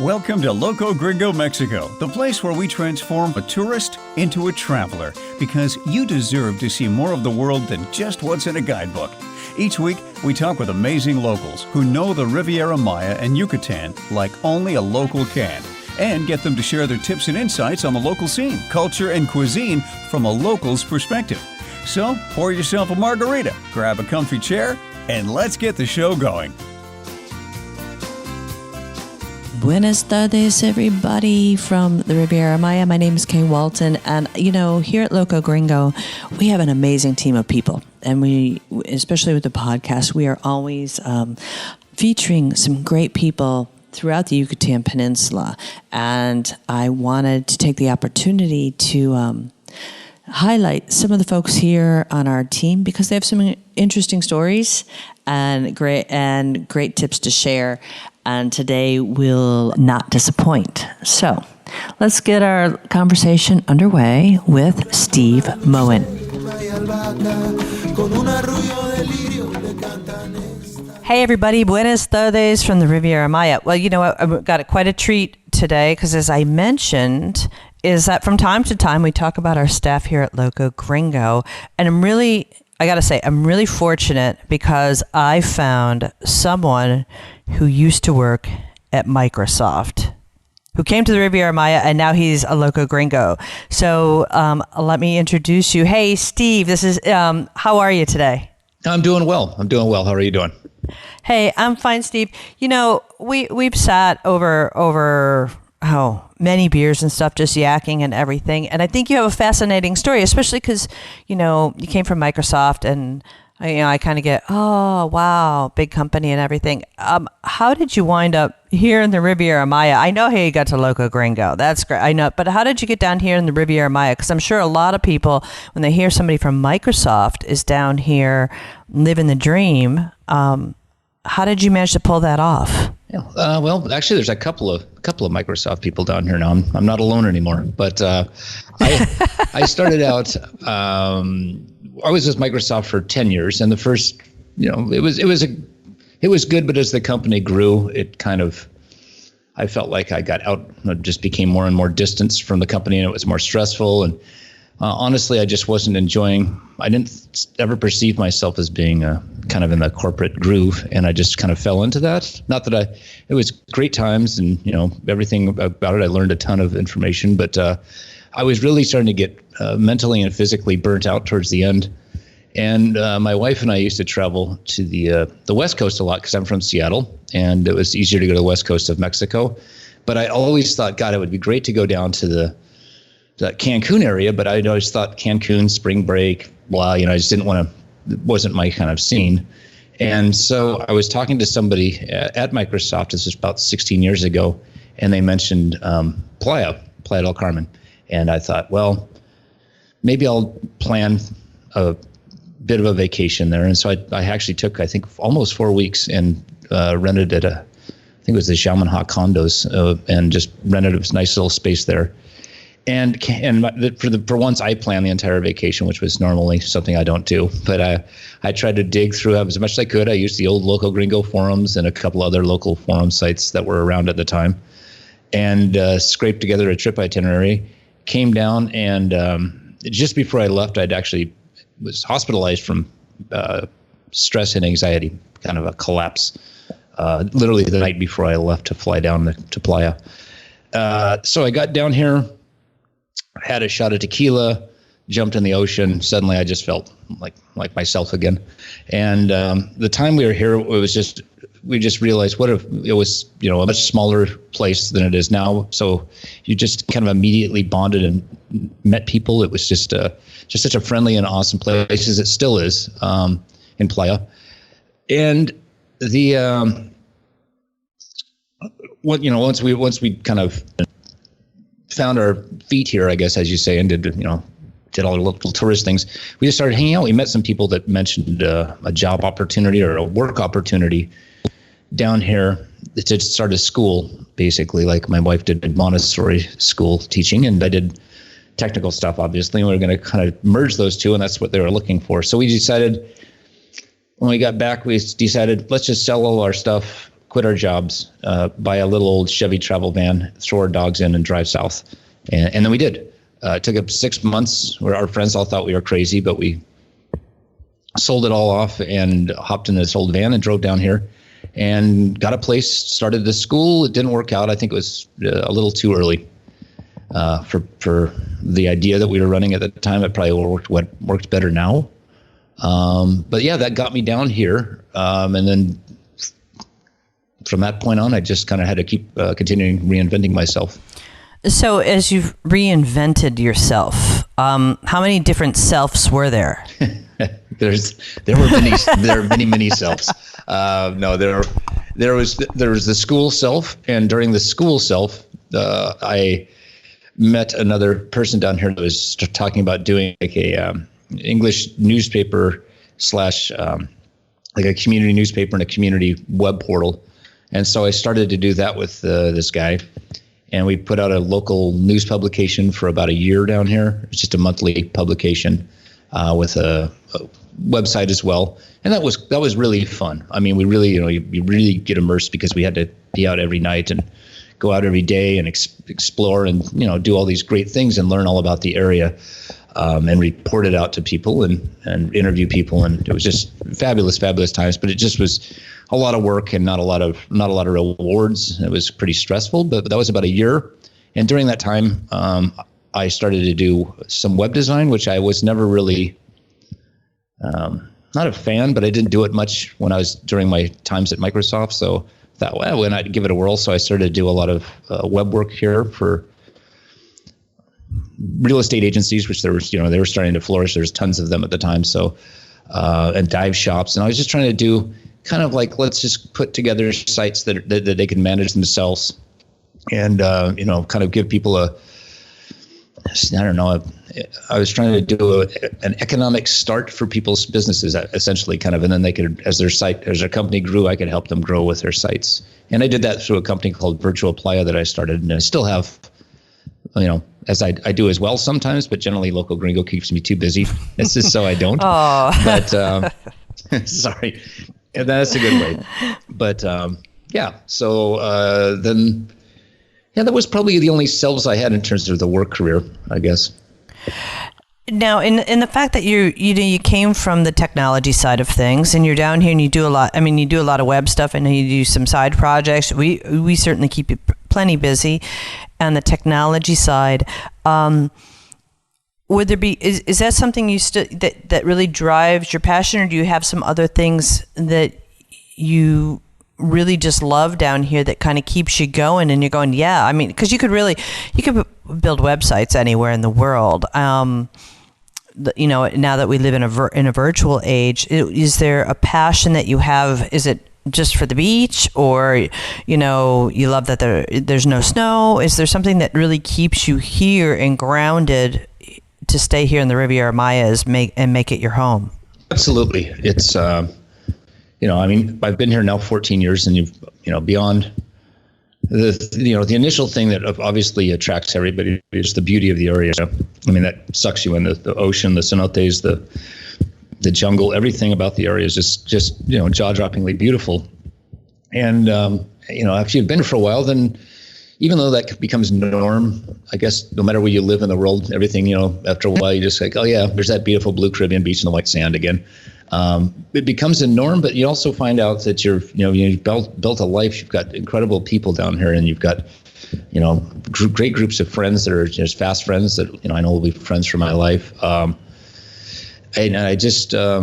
Welcome to Loco Gringo, Mexico, the place where we transform a tourist into a traveler, because you deserve to see more of the world than just what's in a guidebook. Each week, we talk with amazing locals who know the Riviera Maya and Yucatan like only a local can, and get them to share their tips and insights on the local scene, culture, and cuisine from a local's perspective. So, pour yourself a margarita, grab a comfy chair, and let's get the show going. Buenas tardes, everybody from the Riviera Maya. My name is Kay Walton, and here at Loco Gringo, we have an amazing team of people, and we, especially with the podcast, we are always featuring some great people throughout the Yucatan Peninsula, and I wanted to take the opportunity to highlight some of the folks here on our team because they have some interesting stories and great tips to share. And today will not disappoint. So let's get our conversation underway with Steve Moen. Hey everybody, buenas tardes from the Riviera Maya. Well, I've got quite a treat today because, as I mentioned, is that from time to time we talk about our staff here at Loco Gringo, and I'm really fortunate because I found someone who used to work at Microsoft, who came to the Riviera Maya, and now he's a Loco Gringo. So let me introduce you. Hey, Steve, this is, how are you today? I'm doing well. How are you doing? Hey, I'm fine, Steve. We've sat over many beers and stuff, just yakking and everything. And I think you have a fascinating story, especially because, you came from Microsoft, and I kind of get, oh, wow, big company and everything. How did you wind up here in the Riviera Maya? I know how you got to Loco Gringo. That's great. I know. But how did you get down here in the Riviera Maya? Because I'm sure a lot of people, when they hear somebody from Microsoft is down here living the dream, how did you manage to pull that off? Well, actually, there's a couple of Microsoft people down here now. I'm not alone anymore. But I started out. I was with Microsoft for 10 years, and the first, it was good, but as the company grew, it kind of, I felt like I got out, just became more and more distanced from the company, and it was more stressful. And honestly, I just wasn't enjoying. I didn't ever perceive myself as being kind of in the corporate groove, and I just kind of fell into that. Not that it was great times, and everything about it. I learned a ton of information, but I was really starting to get mentally and physically burnt out towards the end. And my wife and I used to travel to the West Coast a lot because I'm from Seattle, and it was easier to go to the West Coast of Mexico. But I always thought, God, it would be great to go down to the Cancun area. But I always thought Cancun, spring break, blah. I just didn't want to. It wasn't my kind of scene. And so I was talking to somebody at Microsoft. This was about 16 years ago, and they mentioned Playa del Carmen. And I thought, well, maybe I'll plan a bit of a vacation there. And so I actually took, I think, almost 4 weeks and rented at I think it was the Xiaomenha condos, and just rented a nice little space there. And for once, I planned the entire vacation, which was normally something I don't do. But I tried to dig through as much as I could. I used the old Loco Gringo forums and a couple other local forum sites that were around at the time, and scraped together a trip itinerary. Came down, and just before I left, I'd actually was hospitalized from stress and anxiety, kind of a collapse, literally the night before I left to fly down to Playa. So I got down here, had a shot of tequila, jumped in the ocean. Suddenly I just felt like myself again. And the time we were here, we just realized it was, a much smaller place than it is now. So you just kind of immediately bonded and met people. It was just such a friendly and awesome place, as it still is, in Playa. And the once we kind of found our feet here, I guess, as you say, and did all the local tourist things, we just started hanging out. We met some people that mentioned a job opportunity or a work opportunity down here to start a school, basically, like my wife did Montessori school teaching, and I did technical stuff, obviously, and we were going to kind of merge those two, and that's what they were looking for. So we decided, when we got back, let's just sell all our stuff, quit our jobs, buy a little old Chevy travel van, throw our dogs in, and drive south. And then we did. It took up 6 months where our friends all thought we were crazy, but we sold it all off and hopped in this old van and drove down here and got a place, started the school. It didn't work out. I think it was a little too early for the idea that we were running at the time. It probably worked better now. But yeah, that got me down here. And then from that point on, I just kind of had to keep continuing reinventing myself. So as you've reinvented yourself, how many different selves were there? There are many selves. No, there was the school self, and during the school self, I met another person down here that was talking about doing like a English newspaper / like a community newspaper and a community web portal, and so I started to do that with this guy. And we put out a local news publication for about a year down here. It's just a monthly publication with a website as well. And that was really fun. I mean, we really, you really get immersed because we had to be out every night and go out every day and explore and, do all these great things and learn all about the area and report it out to people and interview people. And it was just fabulous times, but it just was a lot of work and not a lot of rewards. It was pretty stressful, but that was about a year. And during that time, I started to do some web design, which I was never really, not a fan, but I didn't do it much when I was during my times at Microsoft. So I thought, well, why not give it a whirl? So I started to do a lot of web work here for real estate agencies, which there was, they were starting to flourish. There's tons of them at the time. So, and dive shops. And I was just trying to do kind of like, let's just put together sites that they can manage themselves and, kind of give people I was trying to do an economic start for people's businesses, essentially, kind of, and then they could, as their company grew, I could help them grow with their sites. And I did that through a company called Virtual Playa that I started, and I still have, as I do as well sometimes, but generally Loco Gringo keeps me too busy. It's just so I don't. But sorry. And that's a good way. But yeah, so then, yeah, that was probably the only selves I had in terms of the work career, I guess. Now, in the fact that you came from the technology side of things, and you're down here and you do a lot. I mean, you do a lot of web stuff, and you do some side projects. We certainly keep you plenty busy, on the technology side. Would there be is that something that really drives your passion, or do you have some other things that you really just love down here that kind of keeps you going and you're going, yeah, I mean, because you could build websites anywhere in the world. Now that we live in a virtual age, is there a passion that you have? Is it just for the beach, or, you love that there's no snow? Is there something that really keeps you here and grounded to stay here in the Riviera Maya make it your home? Absolutely. It's, I mean, I've been here now 14 years, and beyond the initial thing that obviously attracts everybody is the beauty of the area. I mean, that sucks you in, the ocean, the cenotes, the jungle, everything about the area is just jaw-droppingly beautiful. And, after you've been for a while, then even though that becomes norm, I guess no matter where you live in the world, everything, after a while you just like, oh yeah, there's that beautiful blue Caribbean beach and the white sand again. It becomes a norm, but you also find out that you've built a life. You've got incredible people down here, and you've got, great groups of friends that are just fast friends that, I know will be friends for my life. And I just, I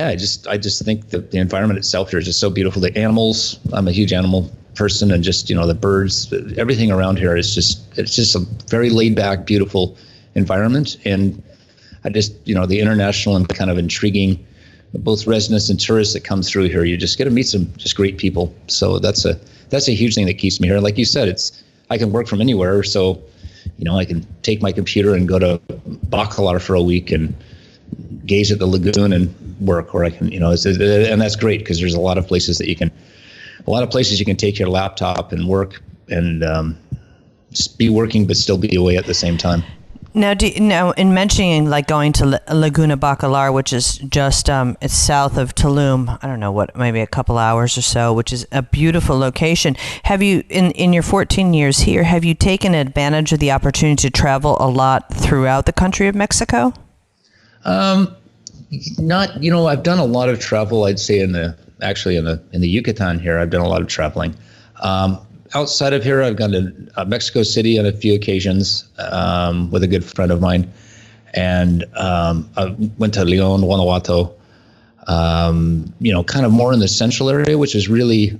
just think that the environment itself here is just so beautiful. The animals, I'm a huge animal person, and just, the birds, everything around here is it's just a very laid back, beautiful environment. And I just, the international and kind of intriguing, both residents and tourists that come through here, you just get to meet some just great people. So that's a huge thing that keeps me here. Like you said, I can work from anywhere. So, I can take my computer and go to Bacalar for a week and gaze at the lagoon and work, or I can, and that's great because there's a lot of places you can take your laptop and work and be working, but still be away at the same time. Now, in mentioning like going to Laguna Bacalar, which is just it's south of Tulum, I don't know what, maybe a couple hours or so, which is a beautiful location. Have you, in your 14 years here, have you taken advantage of the opportunity to travel a lot throughout the country of Mexico? Not, I've done a lot of travel. I'd say in the Yucatan here, I've done a lot of traveling. Outside of here, I've gone to Mexico City on a few occasions with a good friend of mine, and I went to León, Guanajuato. Kind of more in the central area, which is really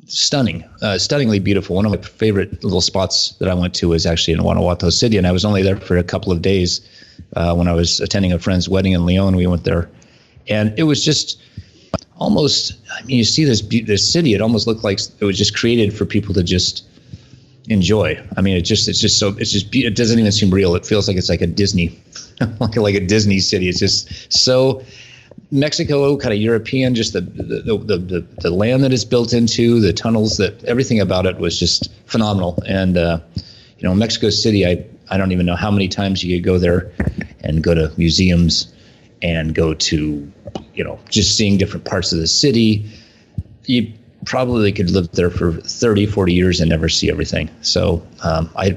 stunningly beautiful. One of my favorite little spots that I went to was actually in Guanajuato City, and I was only there for a couple of days when I was attending a friend's wedding in León. We went there, and it was just almost, you see this city, it almost looked like it was just created for people to just enjoy. It doesn't even seem real. It feels like it's like a Disney, like a Disney city. It's just so Mexico, kind of European, just the land that it's built into, the tunnels, that everything about it was just phenomenal. And, Mexico City, I don't even know how many times you could go there and go to museums and go to, just seeing different parts of the city. You probably could live there for 30, 40 years and never see everything. So I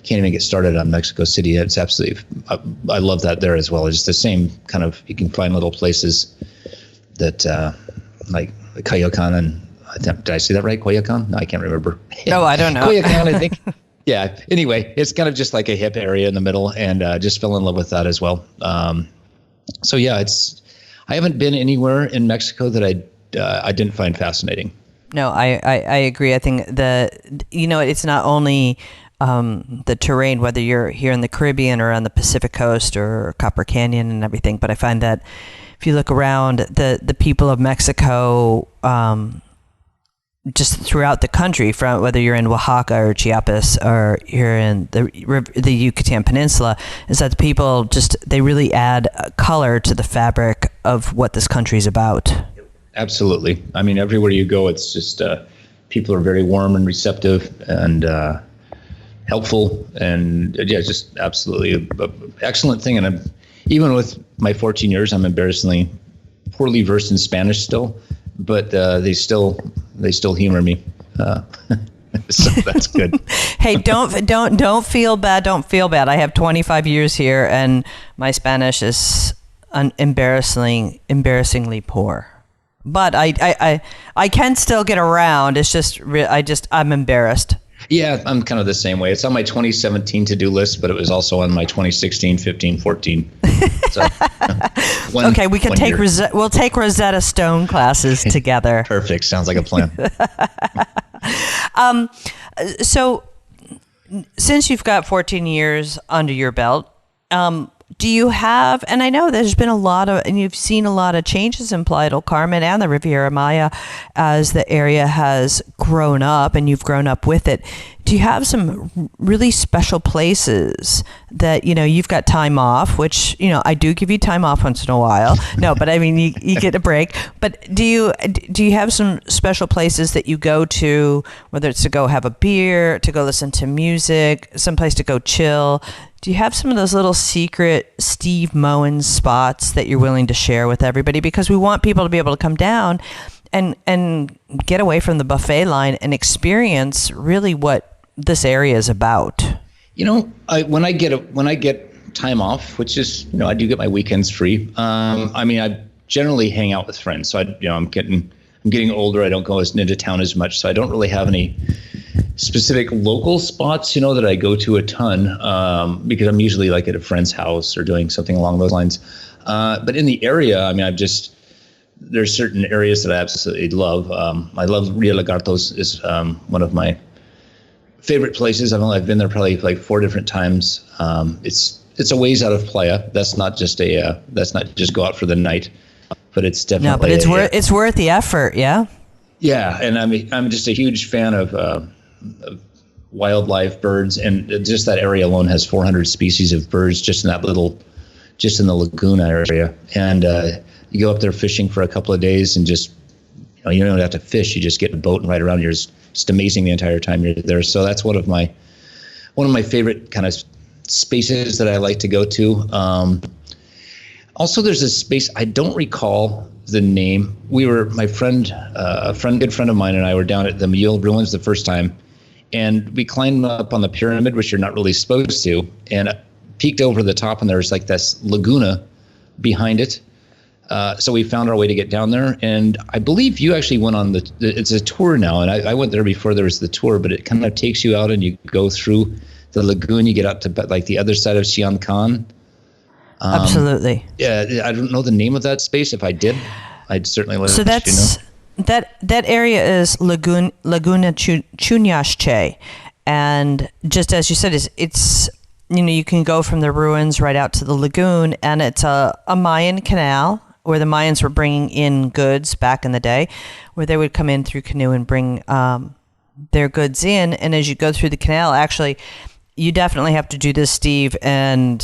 can't even get started on Mexico City. It's absolutely, I love that there as well. It's the same kind of, you can find little places that like Coyoacan, and did I say that right? Coyoacan? No, I can't remember. Oh, I don't know. Coyoacan, I think. Yeah. Anyway, it's kind of just like a hip area in the middle, and just fell in love with that as well. So yeah, I haven't been anywhere in Mexico that I didn't find fascinating. No, I agree. I think it's not only the terrain, whether you're here in the Caribbean or on the Pacific coast or Copper Canyon and everything, but I find that if you look around, the people of Mexico, just throughout the country, from whether you're in Oaxaca or Chiapas or you're in the Yucatan Peninsula, is that the people they really add color to the fabric of what this country's about. Absolutely. Everywhere you go, it's just people are very warm and receptive and helpful, and just absolutely an excellent thing. And even with my 14 years, I'm embarrassingly poorly versed in Spanish still, but they still humor me, so that's good. Hey, don't feel bad. Don't feel bad. I have 25 years here, and my Spanish is embarrassingly poor. But I can still get around. It's just I'm embarrassed. Yeah, I'm kind of the same way. It's on my 2017 to-do list, but it was also on my 2016, 15, 14. So, okay, we'll take Rosetta Stone classes together. Perfect. Sounds like a plan. So, since you've got 14 years under your belt, do you have, and I know there's been and you've seen a lot of changes in Playa del Carmen and the Riviera Maya as the area has grown up and you've grown up with it. Do you have some really special places that, you've got time off, which, I do give you time off once in a while. No, but you get a break. But do you have some special places that you go to, whether it's to go have a beer, to go listen to music, someplace to go chill? Do you have some of those little secret Steve Moen spots that you're willing to share with everybody? Because we want people to be able to come down and get away from the buffet line and experience really what this area is about. When I get time off, which is, I do get my weekends free. I generally hang out with friends. So I'm getting older. I don't go into town as much. So I don't really have any specific local spots, that I go to a ton, because I'm usually like at a friend's house or doing something along those lines. But in the area, there's certain areas that I absolutely love. I love Rio Lagartos is one of my favorite places. I've been there probably like 4 different times. It's a ways out of Playa. That's not just go out for the night, but it's definitely. No, but it's worth the effort. Yeah. Yeah, and I'm just a huge fan of wildlife, birds, and just that area alone has 400 species of birds just in the Laguna area. And you go up there fishing for a couple of days and just, you don't have to fish. You just get in a boat and ride around. You're just amazing the entire time you're there. So that's one of my one of my favorite kind of spaces that I like to go to. Also, there's a space, I don't recall the name. My good friend of mine and I were down at the Moen ruins the first time, and we climbed up on the pyramid, which you're not really supposed to, and peeked over the top, and there's like this laguna behind it. So we found our way to get down there, and I believe you actually went on it's a tour now, and I went there before there was the tour, but it kind of takes you out and you go through the lagoon, you get out to like the other side of Cancun. Absolutely. Yeah, I don't know the name of that space. If I did, I'd certainly let you know. That area is Laguna Chunyashche, and just as you said, it's you can go from the ruins right out to the lagoon, and it's a Mayan canal where the Mayans were bringing in goods back in the day, where they would come in through canoe and bring their goods in. And as you go through the canal, actually, you definitely have to do this, Steve, and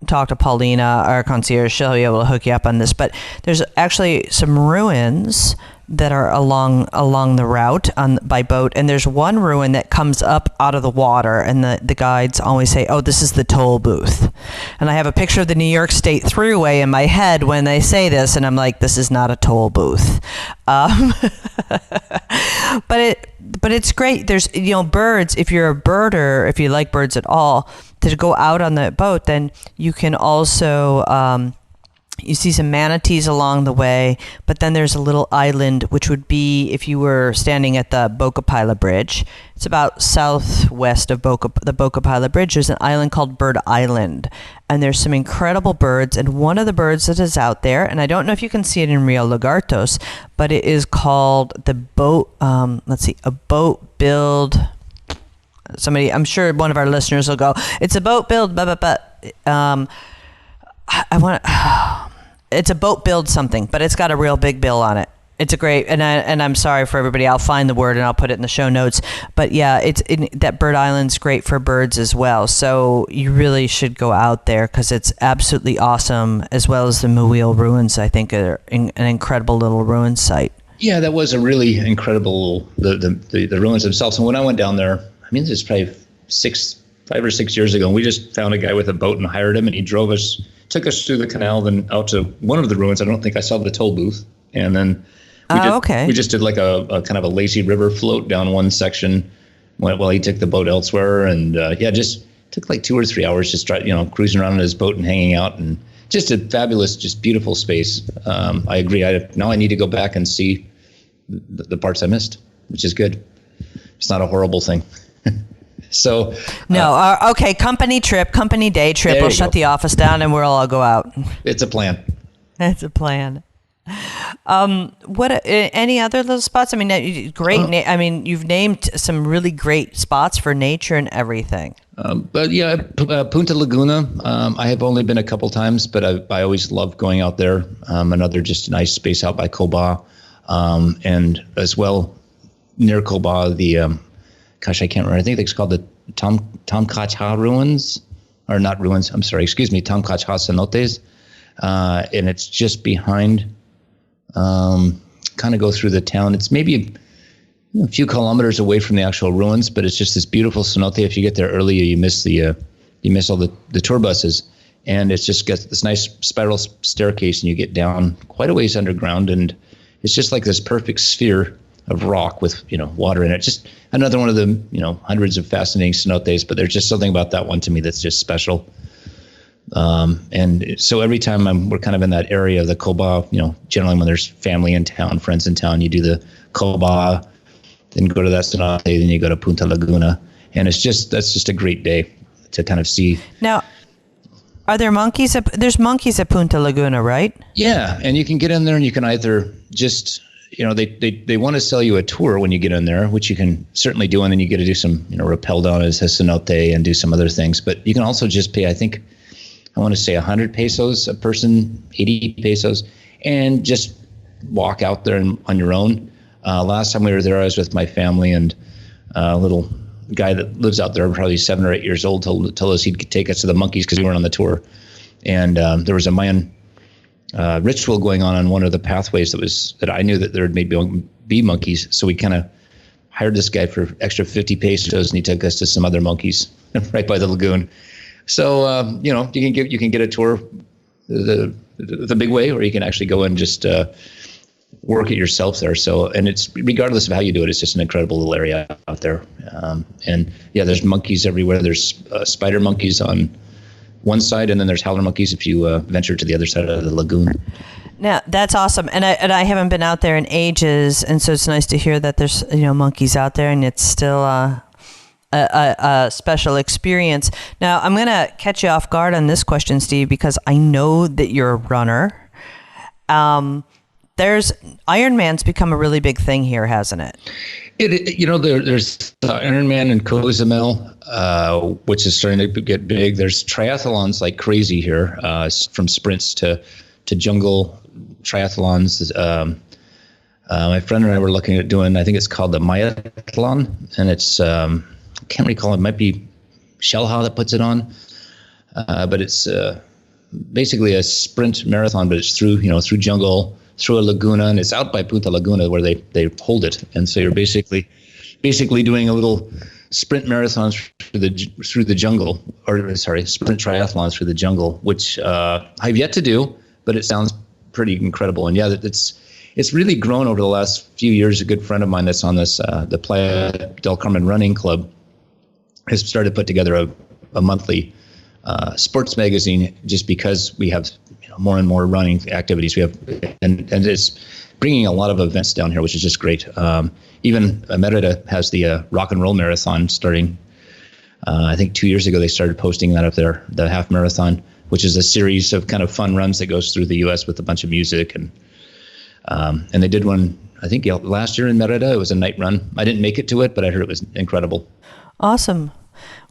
talk to Paulina, our concierge. She'll be able to hook you up on this. But there's actually some ruins that are along the route by boat, and there's one ruin that comes up out of the water, and the guides always say, "Oh, this is the toll booth." And I have a picture of the New York State Thruway in my head when they say this, and I'm like, "This is not a toll booth." But it's great. There's birds. If you're a birder, if you like birds at all, to go out on the boat, then you can also you see some manatees along the way, but then there's a little island, which would be if you were standing at the Bocapila Bridge. It's about southwest of the Bocapila Bridge. There's an island called Bird Island, and there's some incredible birds. And one of the birds that is out there, and I don't know if you can see it in Rio Lagartos, but it is called the boat. A boat-billed. Somebody, I'm sure one of our listeners will go, "It's a boat-billed." It's a boat build something, but it's got a real big bill on it. It's a great, and I'm sorry for everybody. I'll find the word and I'll put it in the show notes. But yeah, that Bird Island's great for birds as well. So you really should go out there because it's absolutely awesome, as well as the Moen ruins. I think are an incredible little ruin site. Yeah, that was a really incredible the ruins themselves. And when I went down there, I mean, this is probably 5 or 6 years ago, and we just found a guy with a boat and hired him, and he took us through the canal, then out to one of the ruins. I don't think I saw the toll booth. And then we just did like a kind of a lazy river float down one section while he took the boat elsewhere. And just took like 2 or 3 hours just cruising around in his boat and hanging out, and just a fabulous, just beautiful space. I agree. Now I need to go back and see the parts I missed, which is good. It's not a horrible thing. So no, okay. Company day trip. We'll shut the office down and we'll all go out. It's a plan. It's a plan. What? Any other little spots? I mean, great. I mean, you've named some really great spots for nature and everything. But yeah, Punta Laguna. I have only been a couple times, but I always love going out there. Another just nice space out by Coba, and as well near Coba the. Gosh, I can't remember. I think it's called the Tomcacha ruins, or not ruins. I'm sorry. Excuse me, Tomcacha cenotes, and it's just behind. Kind of go through the town. It's maybe a few kilometers away from the actual ruins, but it's just this beautiful cenote. If you get there early, you miss all the tour buses, and it's just got this nice spiral staircase, and you get down quite a ways underground, and it's just like this perfect sphere of rock with water in it. Just another one of the hundreds of fascinating cenotes, but there's just something about that one to me that's just special. And so every time we're kind of in that area of the Coba, generally when there's family in town, friends in town, you do the Coba, then go to that cenote, then you go to Punta Laguna, and that's just a great day to kind of see. Now, are there monkeys? There's monkeys at Punta Laguna, right? Yeah, and you can get in there and you can either just they want to sell you a tour when you get in there, which you can certainly do, and then you get to do some rappel down as a cenote and do some other things. But you can also just pay, I want to say 100 pesos a person, 80 pesos, and just walk out there on your own. Last time we were there, I was with my family, and a little guy that lives out there, probably 7 or 8 years old, told us he'd take us to the monkeys because we weren't on the tour. And there was a Mayan ritual going on one of the pathways that I knew that there would maybe be monkeys. So we kind of hired this guy for extra 50 pesos, and he took us to some other monkeys right by the lagoon. So you can get a tour the big way, or you can actually go and just work it yourself there. So, and it's regardless of how you do it, it's just an incredible little area out there. And yeah, there's monkeys everywhere. There's spider monkeys on one side, and then there's howler monkeys if you venture to the other side of the lagoon. Now that's awesome, and I haven't been out there in ages, and so it's nice to hear that there's monkeys out there, and it's still a special experience. Now I'm gonna catch you off guard on this question, Steve, because I know that you're a runner. There's Ironman's become a really big thing here, hasn't it? There's Ironman in Cozumel, which is starting to get big. There's triathlons like crazy here, from sprints to jungle triathlons. My friend and I were looking at doing, I think it's called the Mayathlon, and it's I can't recall, it might be Shellha that puts it on, but it's basically a sprint marathon, but it's through jungle, through a laguna, and it's out by Punta Laguna where they hold it. And so you're basically doing a little sprint marathon through the jungle, sprint triathlon through the jungle, which I've yet to do, but it sounds pretty incredible. And yeah, it's really grown over the last few years. A good friend of mine that's on this the Playa del Carmen running club has started to put together a monthly sports magazine, just because we have more and more running activities. We have, and it's bringing a lot of events down here, which is just great. Even Merida has the rock and roll marathon starting. I think 2 years ago they started posting that up there, the half marathon, which is a series of kind of fun runs that goes through the U.S. with a bunch of music, and they did one, I think last year in Merida. It was a night run. I didn't make it to it, but I heard it was incredible. Awesome.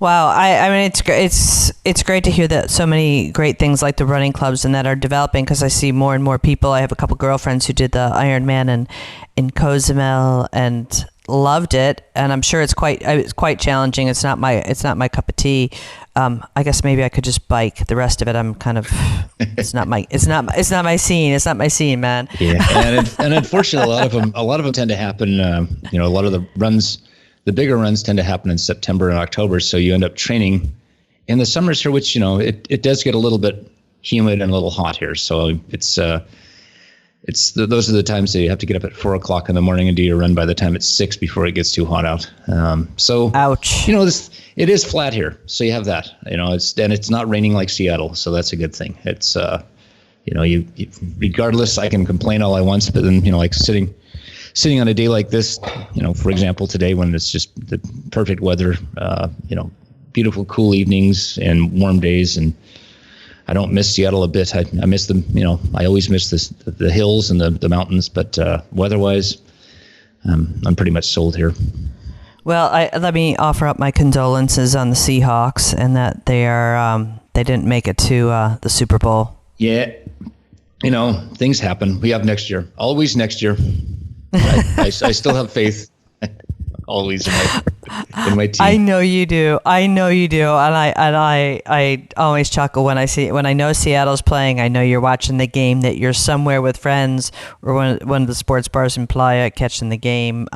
Wow. I mean, it's great to hear that so many great things like the running clubs and that are developing, because I see more and more people. I have a couple girlfriends who did the Ironman in Cozumel and loved it, and I'm sure it's quite challenging. It's not my cup of tea. I guess maybe I could just bike. The rest of it, I'm kind of it's not my scene. It's not my scene, man. Yeah, and unfortunately, a lot of them tend to happen. A lot of the runs. The bigger runs tend to happen in September and October, so you end up training in the summers here, which, it does get a little bit humid and a little hot here. So those are the times that you have to get up at 4:00 in the morning and do your run by the time it's 6 before it gets too hot out. Ouch. It is flat here, so you have that. It's not raining like Seattle, so that's a good thing. It's you regardless, I can complain all I want, but then like sitting on a day like this, for example, today when it's just the perfect weather, beautiful cool evenings and warm days, and I don't miss Seattle a bit. I miss them. I always miss the hills and the mountains, but weather-wise, I'm pretty much sold here. Well, let me offer up my condolences on the Seahawks and that they didn't make it to the Super Bowl. Yeah, things happen. We have next year. Always next year. I still have faith. Always in my team. I know you do, and I always chuckle when I know Seattle's playing. I know you're watching the game, that you're somewhere with friends or one of the sports bars in Playa catching the game.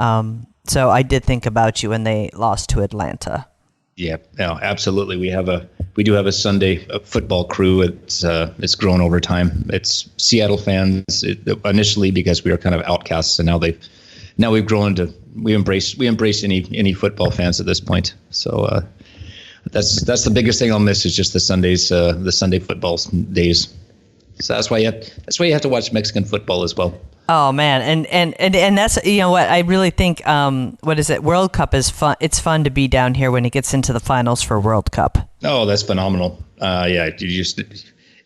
So I did think about you when they lost to Atlanta. Yeah, no, absolutely. We do have a Sunday football crew. It's grown over time. It's Seattle fans initially because we were kind of outcasts, and now we've grown to we embrace any football fans at this point. So that's the biggest thing I'll miss is just the Sundays, the Sunday football days. So that's why you have to watch Mexican football as well. Oh man, and that's what I really think. What is it? World Cup is fun. It's fun to be down here when it gets into the finals for World Cup. Oh, that's phenomenal. Yeah,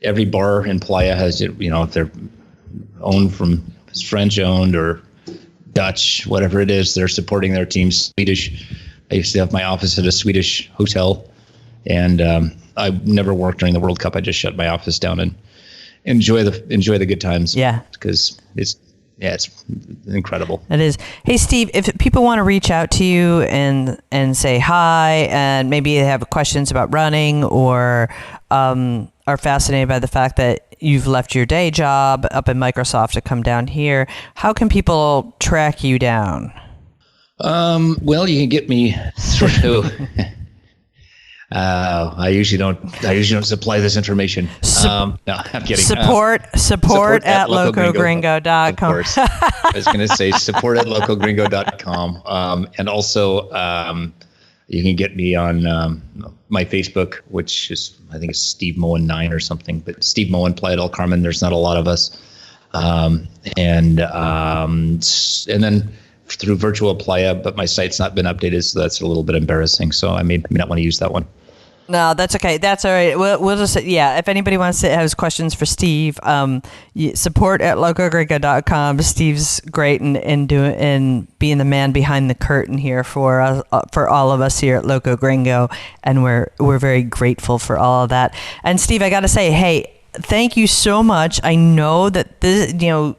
every bar in Playa has if they're owned from it's French owned or Dutch, whatever it is, they're supporting their team. Swedish. I used to have my office at a Swedish hotel, and I never worked during the World Cup. I just shut my office down and enjoy the good times. Yeah, because it's incredible. It is. Hey, Steve, if people want to reach out to you and say hi, and maybe they have questions about running or are fascinated by the fact that you've left your day job up in Microsoft to come down here, how can people track you down? Well, you can get me through. I usually don't supply this information. No, I'm kidding. Support at locogringo.com. Of course. I was going to say support at locogringo.com. And also, you can get me on my Facebook, which is, I think it's Steve Moen 9 or something, but Steve Moen, Playa del Carmen. There's not a lot of us. And then through Virtual Playa, but my site's not been updated, so that's a little bit embarrassing. So I may not want to use that one. No, that's okay. That's all right. We'll just, if anybody has questions for Steve, support at locogringo.com. Steve's great in being the man behind the curtain here for all of us here at Loco Gringo, and we're very grateful for all of that. And Steve, I got to say, hey, thank you so much. I know that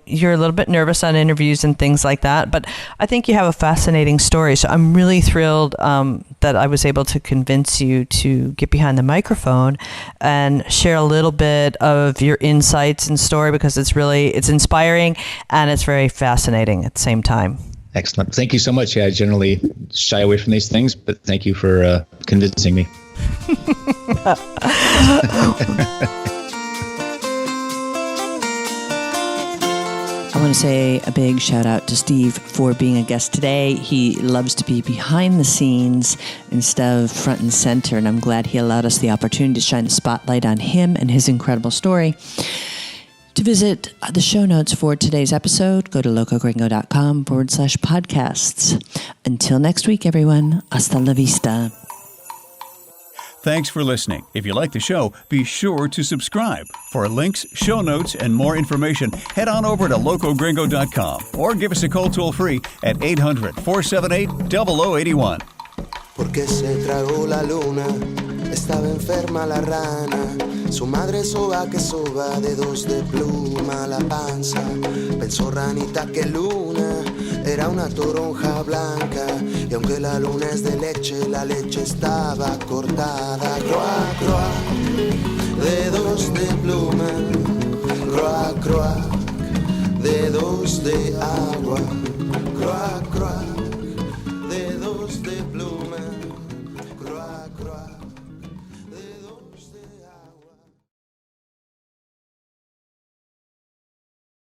you're a little bit nervous on interviews and things like that, but I think you have a fascinating story. So I'm really thrilled that I was able to convince you to get behind the microphone and share a little bit of your insights and story, because it's inspiring and it's very fascinating at the same time. Excellent. Thank you so much. Yeah, I generally shy away from these things, but thank you for convincing me. I want to say a big shout out to Steve for being a guest today. He loves to be behind the scenes instead of front and center, and I'm glad he allowed us the opportunity to shine the spotlight on him and his incredible story. To visit the show notes for today's episode, go to locogringo.com/podcasts. Until next week, everyone, hasta la vista. Thanks for listening. If you like the show, be sure to subscribe. For links, show notes, and more information, head on over to locogringo.com or give us a call toll-free at 800-478-0081. Porque se tragó la luna, estaba enferma la rana. Su madre soba que soba, dedos de pluma la panza. Pensó ranita que luna era una toronja blanca. Y aunque la luna es de leche, la leche estaba cortada. Croa, croa, dedos de pluma. Croa, croa, dedos de agua. Croa, croa.